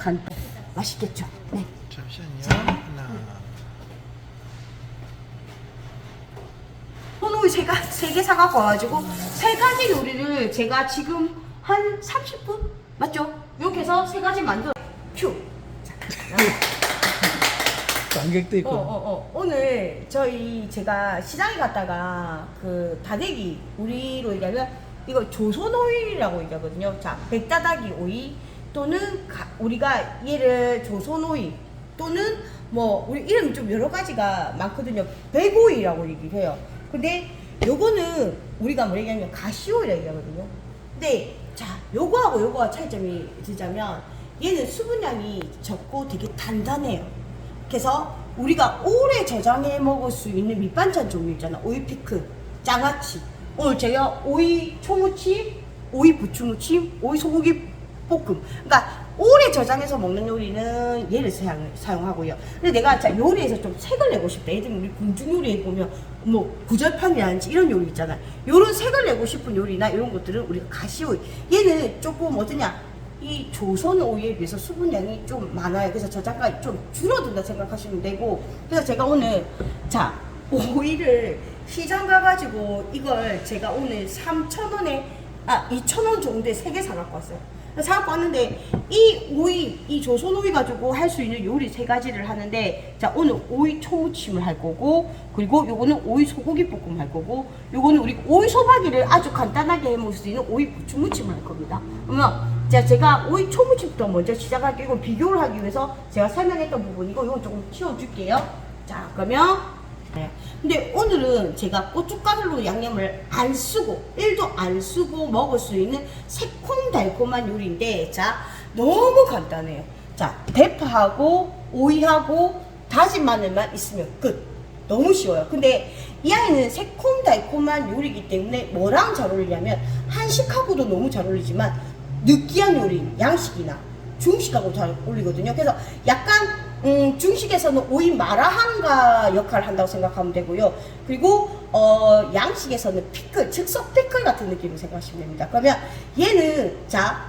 간 맛있겠죠? 네. 잠시만요. 하나. 소노이 세 개 사갖고 와가지고 세 가지 요리를 제가 지금 한 30분? 맞죠? 이렇게 해서 세 가지 만들어. 큐! 관객도 있고. 오늘 제가 시장에 갔다가 그 다대기 우리로 얘기하면 이거 조선오이라고 얘기하거든요. 자, 백다다기 오이 또는 우리가 얘를 조선오이 또는 뭐 우리 이름이 좀 여러 가지가 많거든요. 백오이라고 얘기를 해요. 근데 요거는 우리가 뭐 얘기하면 가시오이라고 얘기하거든요. 근데 자, 요거하고 요거가 차이점이 있자면 얘는 수분량이 적고 되게 단단해요. 그래서 우리가 오래 저장해 먹을 수 있는 밑반찬 종류 있잖아. 오이 피클, 장아찌. 오늘 제가 오이 초무침, 오이 부추무침, 오이 소고기 볶음. 그러니까 오래 저장해서 먹는 요리는 얘를 사용하고요. 근데 내가 자 요리에서 좀 색을 내고 싶다. 예를 들면 우리 궁중 요리에 보면 뭐 구절판이라든지 이런 요리 있잖아요. 요런 색을 내고 싶은 요리나 이런 것들은 우리가 가시오이. 얘는 조금 어떠냐? 이 조선 오이에 비해서 수분량이 좀 많아요. 그래서 저장가 좀 줄어든다 생각하시면 되고. 그래서 제가 오늘 자 오이를 시장 가가지고 이걸 제가 오늘 3,000원에 2,000원 정도에 3개 사갖고 왔어요. 사갖고 왔는데 이 오이, 이 조선 오이 가지고 할 수 있는 요리 3가지를 하는데, 자 오늘 오이 초무침을 할 거고, 그리고 요거는 오이 소고기 볶음 할 거고, 요거는 우리 오이 소박이를 아주 간단하게 해 먹을 수 있는 오이 부추무침을 할 겁니다. 그러면 제가 오이 초무침부터 먼저 시작할게요. 이건 비교를 하기 위해서 제가 설명했던 부분이고, 이건 조금 치워줄게요. 자, 그러면 네. 근데 오늘은 제가 고춧가루로 양념을 안 쓰고 1도 안 쓰고 먹을 수 있는 새콤달콤한 요리인데, 자 너무 간단해요. 자, 대파하고 오이하고 다진 마늘만 있으면 끝. 너무 쉬워요. 근데 이 아이는 새콤달콤한 요리이기 때문에 뭐랑 잘 어울리냐면 한식하고도 너무 잘 어울리지만 느끼한 요리, 양식이나 중식하고 잘 어울리거든요. 그래서 약간 중식에서는 오이 마라한가 역할을 한다고 생각하면 되고요. 그리고 양식에서는 피클, 즉석 피클 같은 느낌으로 생각하시면 됩니다. 그러면 얘는 자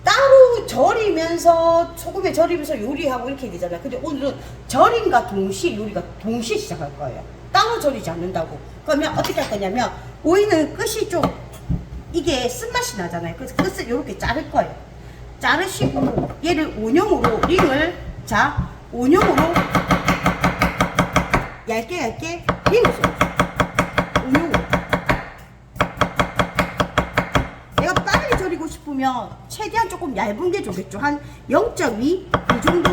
따로 절이면서 소금에 절이면서 요리하고 이렇게 되잖아요. 근데 오늘은 절임과 동시에 요리가 동시에 시작할 거예요. 따로 절이지 않는다고. 그러면 어떻게 할 거냐면 오이는 끝이 좀 이게 쓴맛이 나잖아요. 그래서 끝을 이렇게 자를 거예요. 자르시고 얘를 원형으로 링을 자 원형으로 얇게 링을 써주세요. 원형으로. 내가 빨리 절이고 싶으면 최대한 조금 얇은 게 좋겠죠. 한 0.2 이 정도,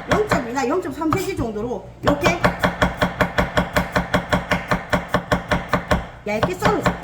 0.2나 0.3cm 정도로 이렇게 얇게 썰어줘요.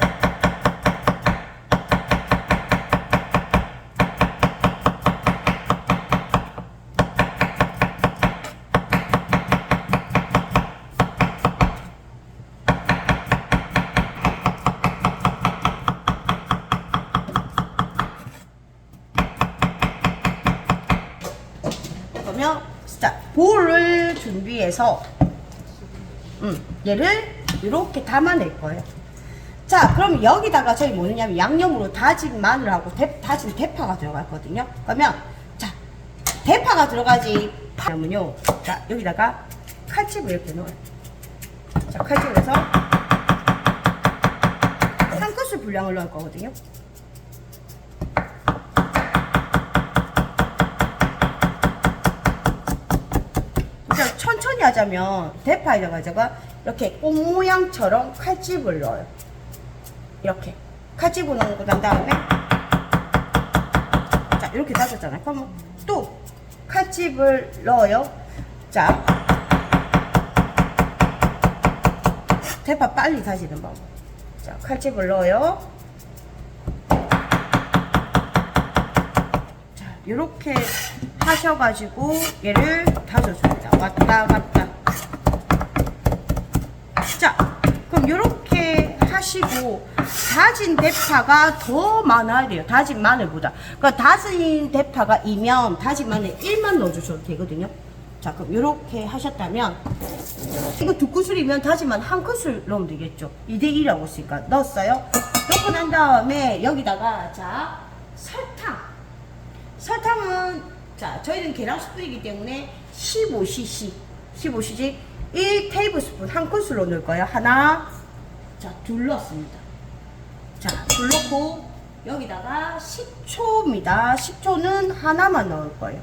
그러면 자 볼을 준비해서 얘를 이렇게 담아낼 거예요. 자, 그럼 여기다가 저희 뭐냐면 양념으로 다진 마늘하고 다진 대파가 들어갔거든요. 그러면 자 대파가 들어가지 하면요, 자 여기다가 칼집을 이렇게 넣어요. 자, 칼집을 해서 한 큰술 분량을 넣을 거거든요. 천천히 하자면 대파에다가 이렇게 꽃 모양처럼 칼집을 넣어요. 이렇게 칼집을 넣고 난 다음에 자 이렇게 다졌잖아요. 그러면 또 칼집을 넣어요. 자 대파 빨리 다지는 방법. 자 칼집을 넣어요. 자 이렇게 하셔가지고 얘를 다져줍니다. 왔다 갔다. 자 그럼 이렇게 하시고 다진 대파가 더 많아야 돼요. 다진 마늘보다. 그러니까 다진 대파가 2면 다진 마늘 1만 넣어주셔도 되거든요. 자 그럼 이렇게 하셨다면 이거 2큰술이면 다진 마늘 1큰술 넣으면 되겠죠. 2대1이라고 했으니까 넣었어요. 넣고 난 다음에 여기다가 자 설탕은 자 저희는 계란 숯불이기 때문에 15cc 1 테이블스푼 한 큰술로 넣을 거예요. 하나, 자, 둘 넣었습니다. 자, 둘 넣고 여기다가 식초입니다. 식초는 하나만 넣을 거예요.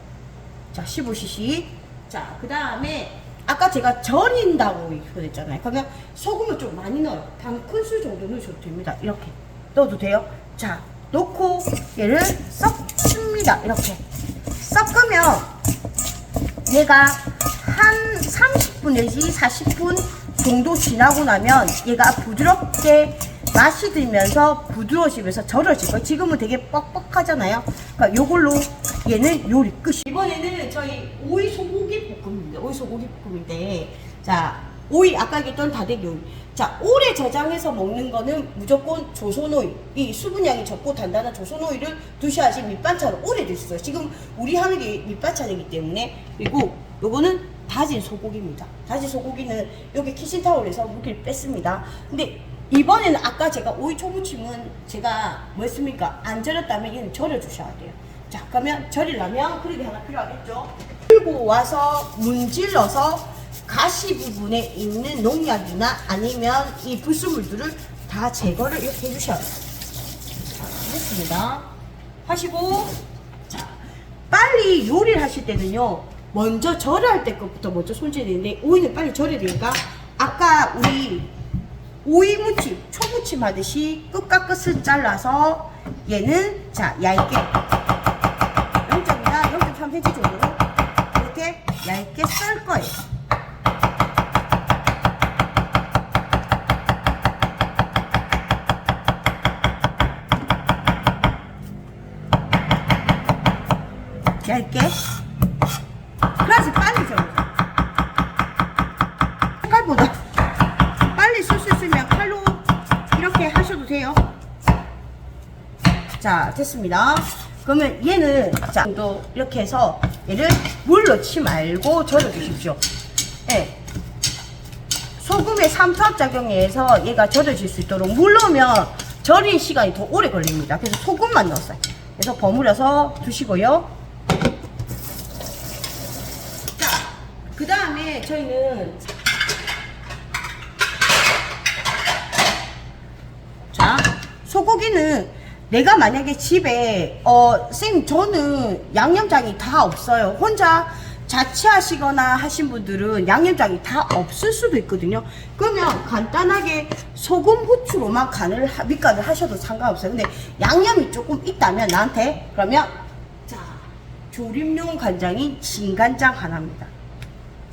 자, 15cc. 자, 그 다음에 아까 제가 절인다고 표현했잖아요. 그러면 소금을 좀 많이 넣어요. 반 큰술 정도 넣으셔도 됩니다. 이렇게 넣어도 돼요. 자, 넣고 얘를 섞습니다. 이렇게 섞으면 얘가 한 30분 내지 40분 정도 지나고 나면 얘가 부드럽게 맛이 들면서 부드러워지면서 절여질 거예요. 지금은 되게 뻑뻑하잖아요. 그러니까 요걸로 얘는 요리 끝이. 이번에는 저희 오이 소고기 볶음입니다. 오이 소고기 볶음인데, 자, 오이 아까 얘기했던 다대기 오이. 자, 오래 저장해서 먹는 거는 무조건 조선오이. 이 수분량이 적고 단단한 조선오이를 두셔야지 밑반찬을 오래 드실 수 있어요. 지금 우리 하는 게 밑반찬이기 때문에. 그리고 요거는 다진 소고기입니다. 다진 소고기는 여기 키친타올에서 물기를 뺐습니다. 근데 이번에는 아까 제가 오이 초무침은 제가 뭐 했습니까? 안 절였다면 얘는 절여주셔야 돼요. 자, 그러면 절이려면 그릇이 하나 필요하겠죠? 들고 와서 문질러서 가시 부분에 있는 농약이나 아니면 이 불순물들을 다 제거를 이렇게 해주셔야 돼요. 자, 했습니다. 하시고, 자, 빨리 요리를 하실 때는요, 먼저 절여할 때 것부터 먼저 손질해야 되는데, 오이는 빨리 절여야 되니까, 아까 우리 오이 무침, 초무침 하듯이 끝과 끝을 잘라서 얘는 자 얇게 0.2나 0.3cm 정도로 이렇게 얇게 썰 거예요. 얇게. 그래야지 빨리 절여요. 색깔보다 빨리 쓸 수 있으면 칼로 이렇게 하셔도 돼요. 자, 됐습니다. 그러면 얘는 자, 또 이렇게 해서 얘를 물 넣지 말고 절여 주십시오. 예. 소금의 삼투압 작용에 의해서 얘가 절여질 수 있도록 물 넣으면 절인 시간이 더 오래 걸립니다. 그래서 소금만 넣었어요. 그래서 버무려서 두시고요. 자, 그 다음에 저희는 자, 소고기는 내가 만약에 집에 선생님 저는 양념장이 다 없어요. 혼자 자취하시거나 하신 분들은 양념장이 다 없을 수도 있거든요. 그러면 간단하게 소금 후추로만 간을 밑간을 하셔도 상관없어요. 근데 양념이 조금 있다면 나한테 그러면 자, 조림용 간장인 진간장 하나입니다.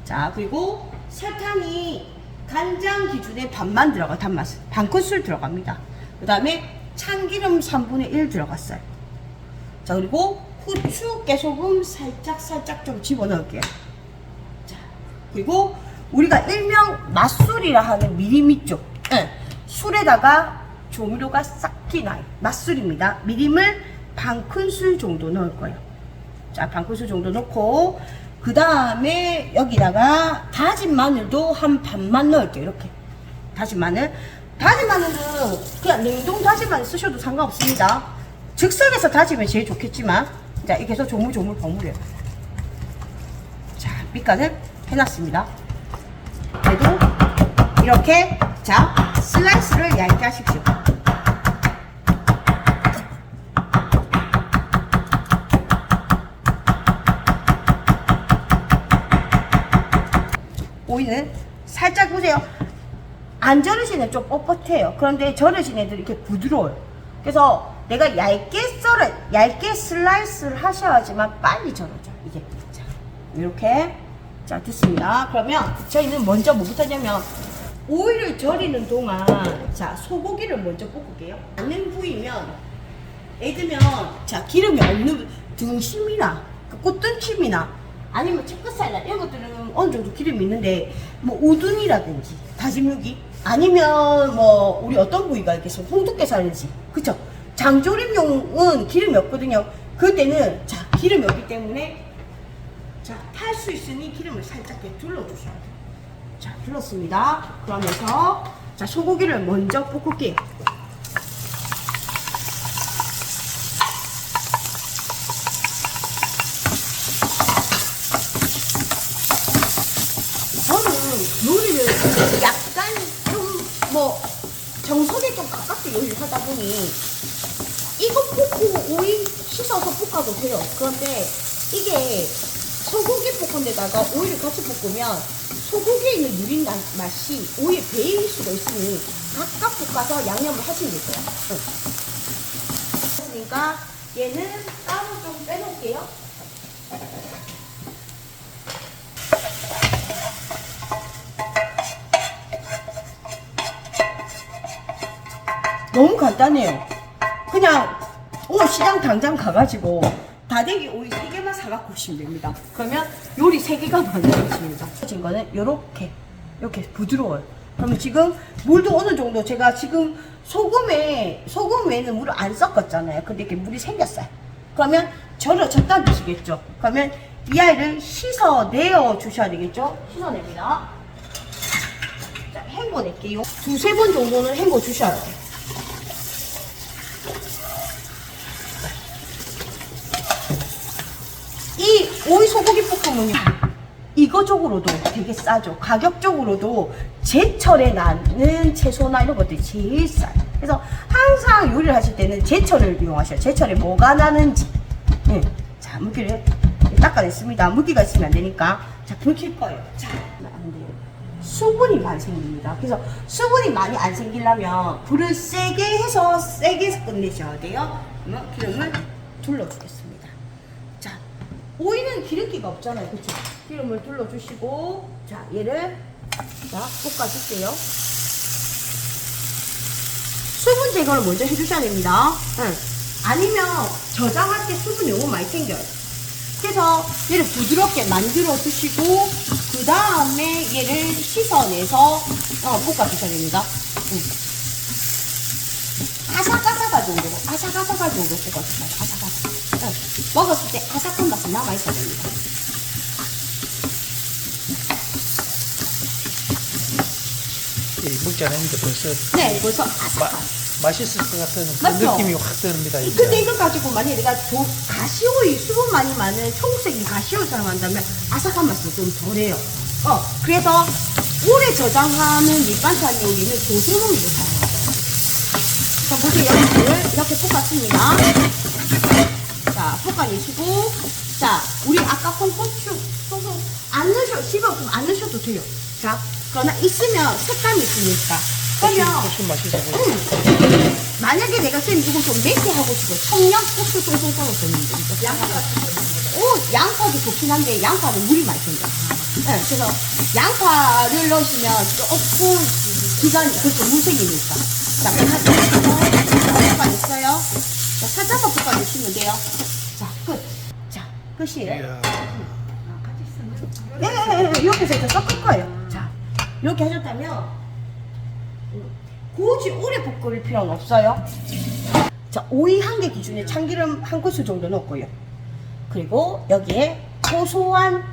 자, 그리고 설탕이 간장 기준에 반만 들어가, 단맛은 반 큰술 들어갑니다. 그 다음에 참기름 3분의 1 들어갔어요. 자, 그리고 후추, 깨소금 살짝 좀 집어넣을게요. 자, 그리고 우리가 일명 맛술이라 하는 미림 있죠? 네. 술에다가 조미료가 싹히 나요. 맛술입니다. 미림을 반 큰술 정도 넣을 거예요. 자, 반 큰술 정도 넣고 그 다음에 여기다가 다진 마늘도 한 반만 넣을게요. 이렇게 다진 마늘. 다진 마늘은 그냥 냉동 다진 마늘 쓰셔도 상관없습니다. 즉석에서 다지면 제일 좋겠지만, 자, 이렇게 해서 조물조물 버무려요. 자, 밑간을 해놨습니다. 그래도 이렇게 자 슬라이스를 얇게 하십시오. 오이는 살짝 보세요. 안 절여진 애 좀 뻣뻣해요. 그런데 절여진 애들 이렇게 부드러워요. 그래서 내가 얇게 슬라이스를 하셔야지만 빨리 절여져. 이게 자, 이렇게 자 됐습니다. 그러면 저희는 먼저 뭐부터 하냐면 오이를 절이는 동안 자 소고기를 먼저 볶을게요. 않는 부위면 예를 들면 자 기름이 없는 등심이나 꽃등심이나 아니면 채끝살이나 이런 것들은 어느 정도 기름이 있는데 뭐 우둔이라든지 다진 무기 아니면 뭐 우리 어떤 부위가 있겠어 홍두깨살이지 그쵸? 장조림용은 기름이 없거든요. 그때는 자 기름이 없기 때문에 자 탈 수 있으니 기름을 살짝 이렇게 둘러주셔야 돼요. 자 둘렀습니다. 그러면서 자 소고기를 먼저 볶을게요. 정석에 좀 가깝게 요리를 하다 보니 이거 볶고 오이 씻어서 볶아도 돼요. 그런데 이게 소고기 볶은데다가 오이를 같이 볶으면 소고기에 있는 누린 맛이 오이에 배일 수가 있으니 각각 볶아서 양념을 하시면 될 거예요. 그러니까 얘는 따로 좀 빼놓을게요. 너무 간단해요. 그냥 오늘 시장 당장 가가지고 다대기 오이 3개만 사갖고 오시면 됩니다. 그러면 요리 3개가 만들어집니다. 진 거는 이렇게 부드러워요. 그러면 지금 물도 어느 정도 제가 지금 소금 외에는 물을 안 섞었잖아요. 근데 이렇게 물이 생겼어요. 그러면 절단 드시겠죠. 그러면 이 아이를 씻어내어 주셔야 되겠죠. 씻어냅니다. 자, 헹궈낼게요. 2-3번 정도는 헹궈 주셔야 돼요. 이 오이 소고기 볶음은 이거적으로도 되게 싸죠. 가격적으로도 제철에 나는 채소나 이런 것들이 제일 싸요. 그래서 항상 요리를 하실 때는 제철을 이용하셔요. 제철에 뭐가 나는지. 자, 물기를 닦아냈습니다. 물기가 있으면 안 되니까. 자, 불 켤 거예요. 자, 안 돼요. 수분이 많이 생깁니다. 그래서 수분이 많이 안 생기려면 불을 세게 해서 끝내셔야 돼요. 그러면 기름을 둘러주겠습니다. 자, 오이는 기름기가 없잖아요. 그쵸? 기름을 둘러주시고, 자, 얘를, 자, 볶아줄게요. 수분 제거를 먼저 해주셔야 됩니다. 아니면 저장할 때 수분이 너무 많이 생겨요. 그래서 얘를 부드럽게 만들어 주시고, 그 다음에 얘를 씻어내서, 볶아주셔야 됩니다. 아삭아삭할 정도로 볶아주세요. 아삭아삭. 먹었을 때 아삭한 맛이 남아있어야 됩니다. 먹지 않았는데 벌써 네, 벌써 아삭아삭. 맛있을 것 같은 그 맞죠? 느낌이 확 드는다. 근데 이걸 가지고 만약에 내가 가시오이, 수분 많이 많은 초록색인 가시오이 사용한다면 아삭한 맛이 좀 덜해요. 그래서 오래 저장하는 밑반찬 요리는 조선오이를 사용해요. 자, 보세요. 여러분들 이렇게 볶았습니다. 자, 볶아내시고, 자, 우리 아까 콩고추 소금 안 넣으셔도, 집에 없으면 안 넣으셔도 돼요. 자, 그러나 있으면 색감이 있으니까. 그러면, 고추 맛있어. 만약에 내가 쌤 이거 좀 맵게 하고 싶어. 청양고추 송송 썰어서 넣으면 됩니다. 양파도 좋긴 한데, 양파는 물이 많이 생겨요. 네, 그래서 양파를 넣으시면 조금 기간이, 그렇죠, 물색이니까. 자, 볶아냈어요. 자, 살짝만 볶아주시면 돼요. 자, 끝. 자, 끝이에요. 네, 이렇게 해서 섞을 거예요. 자, 이렇게 하셨다면 굳이 오래 볶을 필요는 없어요. 자, 오이 1개 기준에 참기름 1큰술 정도 넣고요. 그리고 여기에 고소한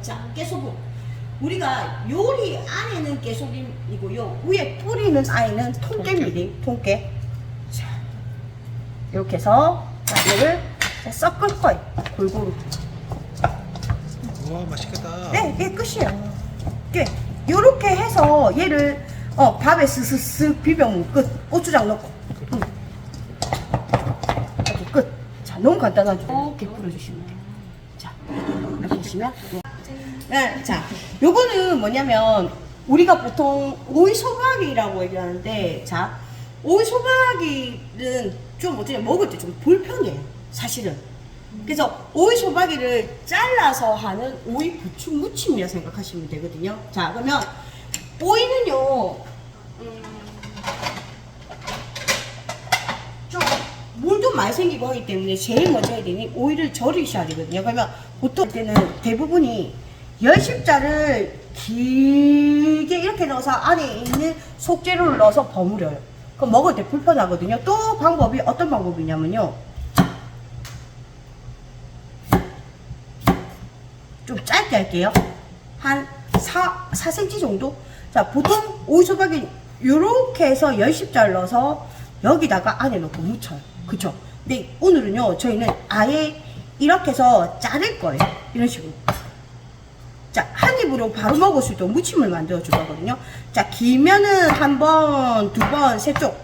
자, 깨소금. 우리가 요리 안에는 깨소금이고요, 위에 뿌리는 아이는 통깨입니다. 통깨. 자, 이렇게 해서 얘를 섞을 거예요. 골고루. 우와, 맛있겠다. 네, 이게 끝이에요. 이렇게 해서 얘를 밥에 스스스 비벼면 끝. 고추장 넣고. 이렇게 끝. 자, 너무 간단하죠. 이렇게 뿌려주시면 돼요. 자, 이렇게 하시면. 네, 자, 요거는 뭐냐면 우리가 보통 오이 소박이라고 얘기하는데, 자, 오이 소박이는 좀 어떻게 먹을 때 좀 불편해요, 사실은. 그래서 오이 소박이를 잘라서 하는 오이 부추 무침이라 생각하시면 되거든요. 자, 그러면 오이는요, 좀 물도 많이 생기고 하기 때문에 제일 먼저 해야 되니 오이를 절이셔야 되거든요. 그러면 보통 때는 대부분이 열십자를 길게 이렇게 넣어서 안에 있는 속재료를 넣어서 버무려요. 그럼 먹을 때 불편하거든요. 또 방법이 어떤 방법이냐면요, 좀 짧게 할게요. 한 4cm 정도? 자, 보통 오이소박이 요렇게 해서 열십자를 넣어서 여기다가 안에 넣고 묻혀요. 그쵸? 근데 오늘은요, 저희는 아예 이렇게 해서 자를 거예요. 이런 식으로. 자, 한 입을 입으로 바로 먹을 수 있도록 무침을 만들어 줄 거거든요. 자, 길면은 한 번, 두 번, 세 쪽.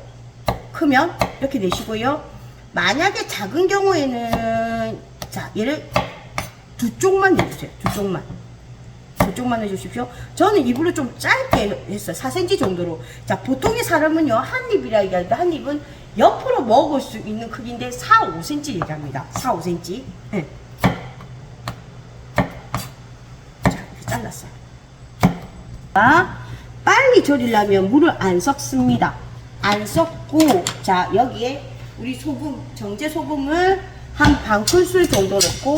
크면 이렇게 내시고요. 만약에 작은 경우에는 자, 얘를 두 쪽만 내주세요. 두 쪽만. 두 쪽만 해주십시오. 저는 입으로 좀 짧게 했어요. 4cm 정도로. 자, 보통의 사람은요, 한 입이라 얘기하는데, 한 입은 옆으로 먹을 수 있는 크기인데, 4, 5cm 얘기합니다. 4, 5cm. 네. 자, 이렇게 잘랐어요. 자, 빨리 절이려면 물을 안 섞습니다. 안 섞고, 자, 여기에 우리 소금, 정제 소금을 한 반 큰술 정도 넣고,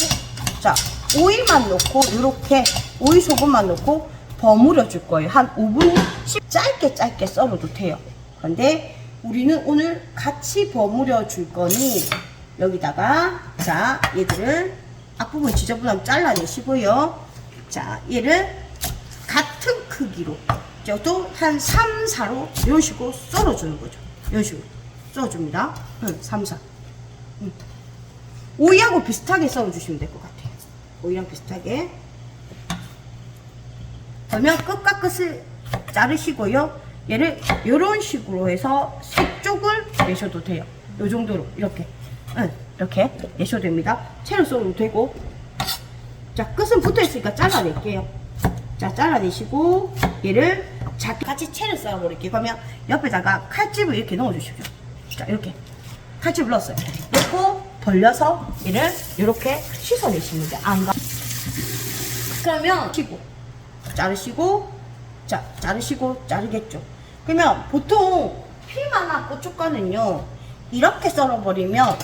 자, 오이만 넣고, 이렇게 오이 소금만 넣고 버무려 줄 거예요. 한 5분, 10 짧게 썰어도 돼요. 그런데 우리는 오늘 같이 버무려 줄 거니 여기다가 자, 얘들을 앞부분 지저분하면 잘라내시고요. 자, 얘를 같은 크기로 저도 한 3, 4로 이런 식으로 썰어주는 거죠. 이런 식으로 썰어줍니다. 3, 4. 오이하고 비슷하게 썰어주시면 될 것 같아요. 오이랑 비슷하게. 그러면 끝과 끝을 자르시고요. 얘를 이런 식으로 해서 세 쪽을 내셔도 돼요. 요 정도로 이렇게 이렇게 내셔도 됩니다. 채로 썰어도 되고. 자, 끝은 붙어 있으니까 잘라낼게요. 자, 잘라내시고 얘를 같이 채를 썰어 버릴게요. 그러면 옆에다가 칼집을 이렇게 넣어 주십시오. 자, 이렇게 칼집을 넣었어요. 넣고 벌려서 얘를 이렇게 씻어내시면 돼요. 안 가. 그러면 자르시고, 자, 자르시고, 자르겠죠. 그러면 보통 피마나 고춧가루는요, 이렇게 썰어버리면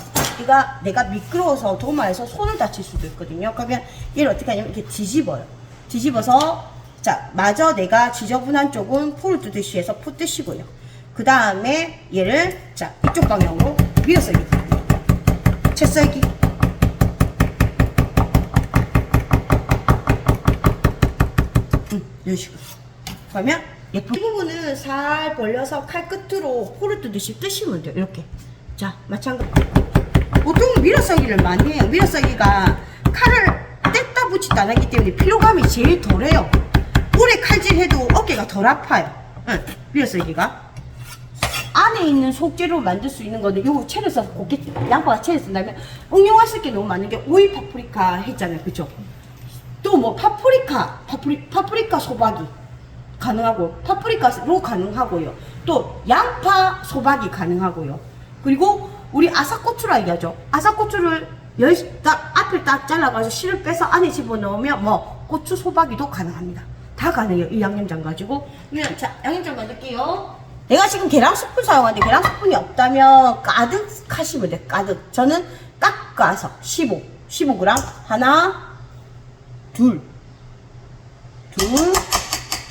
내가 미끄러워서 도마에서 손을 다칠 수도 있거든요. 그러면 얘를 어떻게 하냐면 이렇게 뒤집어요. 뒤집어서, 자, 마저 내가 지저분한 쪽은 풀을 뜨듯이 해서 풀 뜨시고요. 그 다음에 얘를, 자, 이쪽 방향으로 밀어썰기. 채썰기. 이런 식으로. 그러면 예쁜 부분은 살 벌려서 칼 끝으로 포를 뜨듯이 뜨시면 돼요. 이렇게. 자, 마찬가지. 보통 밀어서기를 많이 해요. 밀어서기가 칼을 뗐다 붙이다 안 하기 때문에 피로감이 제일 덜해요. 오래 칼질해도 어깨가 덜 아파요. 밀어서기가. 안에 있는 속재료 만들 수 있는 거는 요거 채를 써서 곱게 양파가 채를 쓴다면 응용하실 게 너무 많은 게 오이 파프리카 했잖아요. 그쵸? 또 뭐 파프리카 소박이 가능하고 파프리카로 가능하고요. 또 양파 소박이 가능하고요. 그리고 우리 아삭고추라 얘기하죠. 아삭고추를 앞을 딱 잘라가지고 씨를 빼서 안에 집어넣으면 뭐 고추 소박이도 가능합니다. 다 가능해요. 이 양념장 가지고. 그러면 자, 양념장 만들게요. 내가 지금 계란 스푼 사용하는데 계란 스푼이 없다면 가득 하시면 돼요. 가득. 저는 깎아서 15g 하나 둘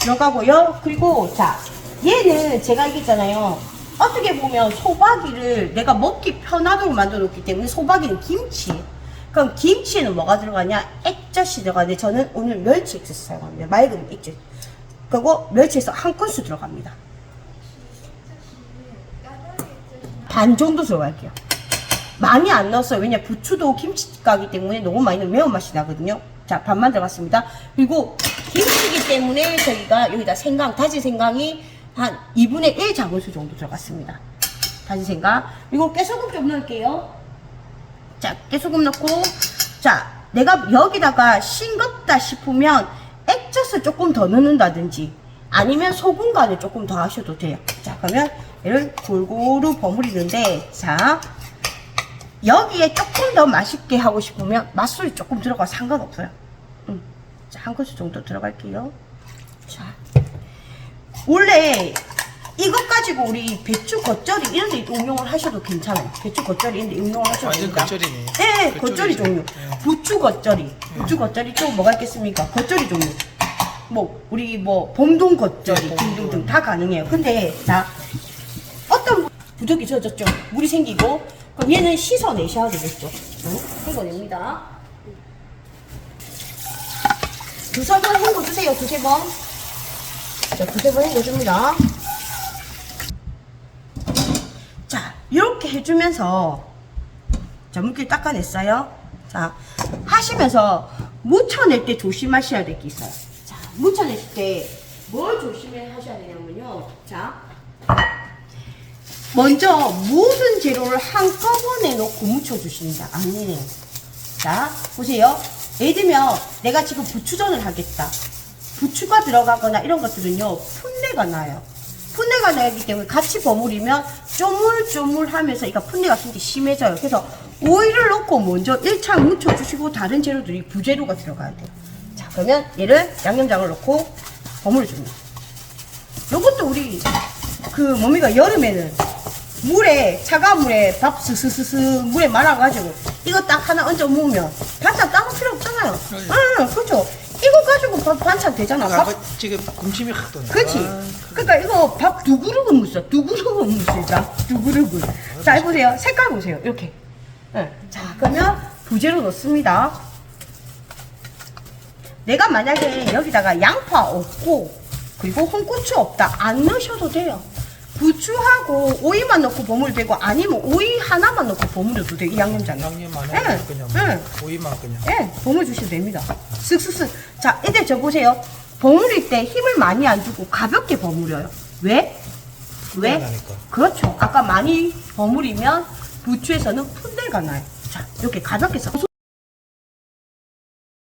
들어가고요. 그리고 자, 얘는 제가 얘기했잖아요. 어떻게 보면 소박이를 내가 먹기 편하도록 만들어 놓기 때문에 소박이는 김치. 그럼 김치에는 뭐가 들어가냐? 액젓이 들어가는데 저는 오늘 멸치 액젓 사용합니다. 맑은 액젓. 그리고 멸치에서 한 큰술 들어갑니다. 반 정도 들어갈게요. 많이 안 넣었어요. 왜냐, 부추도 김치가기 때문에 너무 많이 넣으면 매운맛이 나거든요. 자, 반만 들어갔습니다. 그리고 김치이기 때문에 저희가 여기다 생강, 다진 생강이 한 2분의 1 작은술 정도 들어갔습니다. 다진 생강. 그리고 깨소금 좀 넣을게요. 자, 깨소금 넣고, 자, 내가 여기다가 싱겁다 싶으면 액젓을 조금 더 넣는다든지 아니면 소금 간을 조금 더 하셔도 돼요. 자, 그러면 얘를 골고루 버무리는데, 자, 여기에 조금 더 맛있게 하고 싶으면 맛술이 조금 들어가 상관없어요. 자, 한 큰술 정도 들어갈게요. 자, 원래 이것 가지고 우리 배추 겉절이 이런 데 응용을 하셔도 괜찮아요. 배추 겉절이 이런 데 응용을 하셔도 완전 됩니다. 겉절이네. 네, 겉절이 종류. 부추 겉절이. 부추 겉절이 또 뭐가 있겠습니까? 겉절이 종류. 뭐 우리 뭐 봄동 겉절이 네, 등등등 다 가능해요. 근데 자, 어떤 부족이 젖었죠. 물이 생기고 그럼 얘는 씻어내셔야 되겠죠. 헹궈냅니다. 두세 번 헹궈주세요. 두세 번. 자, 두세 번 헹궈줍니다. 자, 이렇게 해주면서 자, 물기 닦아냈어요. 자, 하시면서 묻혀낼 때 조심하셔야 될 게 있어요. 자, 무쳐내실 때 뭘 조심해 하셔야 되냐면요. 자, 먼저 모든 재료를 한꺼번에 넣고 무쳐주십니다. 아니에요. 자, 보세요. 예를 들면 내가 지금 부추전을 하겠다. 부추가 들어가거나 이런 것들은요, 풋내가 나요. 풋내가 나기 때문에 같이 버무리면 쪼물쪼물하면서 이거 풋내가 굉장히 심해져요. 그래서 오이를 넣고 먼저 1차 묻혀주시고 다른 재료들이 부재료가 들어가야 돼요. 자, 그러면 얘를 양념장을 넣고 버무려줍니다. 요것도 우리 뭡니까, 여름에는 차가운 물에 밥 스스스스 물에 말아가지고 이거 딱 하나 얹어 먹으면 반찬 따로 필요 없잖아요. 응, 그렇죠. 이거 가지고 반찬 되잖아. 아, 지금 군침이 확 도네. 그렇지. 그러니까 이거 밥 두 그릇은 무써. 두 그릇은 무쓰자. 두 그릇은. 자, 해보세요. 색깔 보세요. 이렇게. 응. 자, 그러면 부재료 넣습니다. 내가 만약에 여기다가 양파 없고 그리고 홍고추 없다, 안 넣으셔도 돼요. 부추하고 오이만 넣고 버무려도 되고, 아니면 오이 하나만 넣고 버무려도 돼요. 이 양념장에. 양념 안 예, 해도 그냥 예. 오이만 그냥. 예, 버무려 주시면 됩니다. 쓱쓱쓱. 자, 이제 저 보세요. 버무릴 때 힘을 많이 안 주고 가볍게 버무려요. 왜? 왜? 나니까. 그렇죠. 아까 많이 버무리면 부추에서는 풋내가 나요. 자, 이렇게 가볍게 써.